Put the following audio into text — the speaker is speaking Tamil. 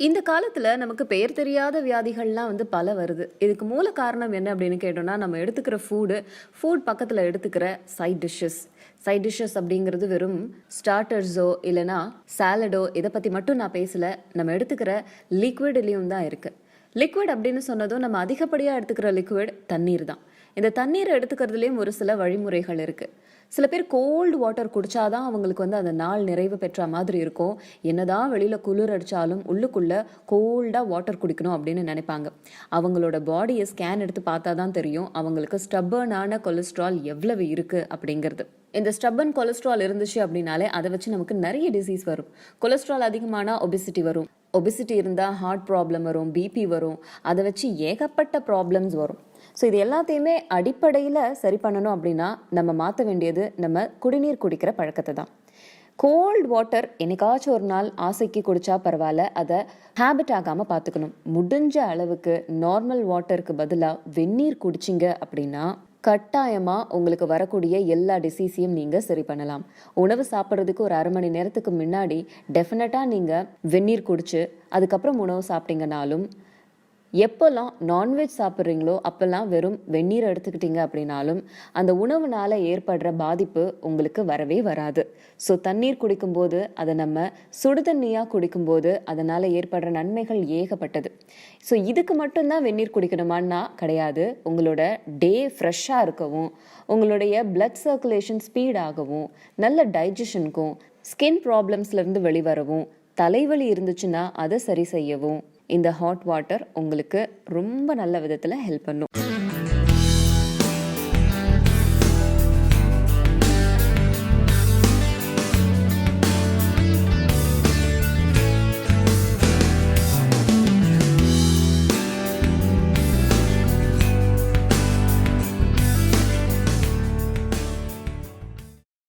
இந்த காலத்துல நமக்கு பெயர் தெரியாத வியாதிகள்லாம் பல வருது. இதுக்கு மூல காரணம் என்ன அப்படின்னு கேட்டோம்னா, நம்ம எடுத்துக்கிற ஃபுட் பக்கத்துல எடுத்துக்கிற சைட் டிஷ்ஷஸ் அப்படிங்கிறது வெறும் ஸ்டார்டர்ஸோ இல்லைனா சாலடோ இதை பத்தி மட்டும் நான் பேசல. நம்ம எடுத்துக்கிற லிக்விட்லயும் தான் இருக்கு. லிக்விட் அப்படின்னு சொன்னதும் நம்ம அதிகப்படியா எடுத்துக்கிற லிக்விட் தண்ணீர் தான். இந்த தண்ணீரை எடுத்துக்கிறதுலேயும் ஒரு சில வழிமுறைகள் இருக்கு. சில பேர் கோல்டு வாட்டர் குடிச்சாதான் அவங்களுக்கு அந்த நாள் நிறைவு பெற்ற மாதிரி இருக்கும். என்னதான் வெளியில குளிர் அடிச்சாலும் உள்ளுக்குள்ள கோல்டா வாட்டர் குடிக்கணும் அப்படின்னு நினைப்பாங்க. அவங்களோட பாடியை ஸ்கேன் எடுத்து பார்த்தா தான் தெரியும் அவங்களுக்கு ஸ்டப்பர்னான கொலஸ்ட்ரால் எவ்வளவு இருக்கு அப்படிங்கிறது. இந்த ஸ்டப்பன் கொலஸ்ட்ரால் இருந்துச்சு அப்படின்னாலே அதை வச்சு நமக்கு நிறைய டிசீஸ் வரும். கொலஸ்ட்ரால் அதிகமான ஒபிசிட்டி வரும். ஒபிசிட்டி இருந்தால் ஹார்ட் ப்ராப்ளம் வரும், பிபி வரும். அதை வச்சு ஏகப்பட்ட ப்ராப்ளம்ஸ் வரும். ஸோ இது எல்லாத்தையுமே அடிப்படையில் சரி பண்ணணும் அப்படின்னா நம்ம மாற்ற வேண்டியது நம்ம குடிநீர் குடிக்கிற பழக்கத்தை தான். கோல்ட் வாட்டர் என்னைக்காச்சும் ஒரு நாள் ஆசைக்கு குடிச்சா பரவாயில்ல, அதை ஹேபிட் ஆகாமல் பார்த்துக்கணும். முடிஞ்ச அளவுக்கு நார்மல் வாட்டருக்கு பதிலாக வெந்நீர் குடிச்சிங்க அப்படின்னா கட்டாயமாக உங்களுக்கு வரக்கூடிய எல்லா டிசீஸையும் நீங்கள் சரி பண்ணலாம். உணவு சாப்பிட்றதுக்கு ஒரு 1/2 மணி நேரத்துக்கு முன்னாடி டெஃபினட்டாக நீங்கள் வெந்நீர் குடிச்சு அதுக்கப்புறம் உணவு சாப்பிட்டீங்கனாலும், எப்போல்லாம் நான்வெஜ் சாப்பிட்றீங்களோ அப்போல்லாம் வெறும் வெந்நீர் எடுத்துக்கிட்டீங்க அப்படின்னாலும் அந்த உணவுனால ஏற்படுற பாதிப்பு உங்களுக்கு வரவே வராது. ஸோ தண்ணீர் குடிக்கும்போது அதை நம்ம சுடுதண்ணியாக குடிக்கும்போது அதனால் ஏற்படுற நன்மைகள் ஏகப்பட்டது. ஸோ இதுக்கு மட்டும்தான் வெந்நீர் குடிக்கணுமான்னா கிடையாது. உங்களோட டே ஃப்ரெஷ்ஷாக இருக்கவும், உங்களுடைய பிளட் சர்க்குலேஷன் ஸ்பீடாகவும், நல்ல டைஜஷனுக்கும், ஸ்கின் ப்ராப்ளம்ஸ்லேருந்து வெளிவரவும், தலைவலி இருந்துச்சுன்னா அதை சரி செய்யவும் இந்த ஹாட் வாட்டர் உங்களுக்கு ரொம்ப நல்ல விதத்தில் ஹெல்ப் பண்ணும்.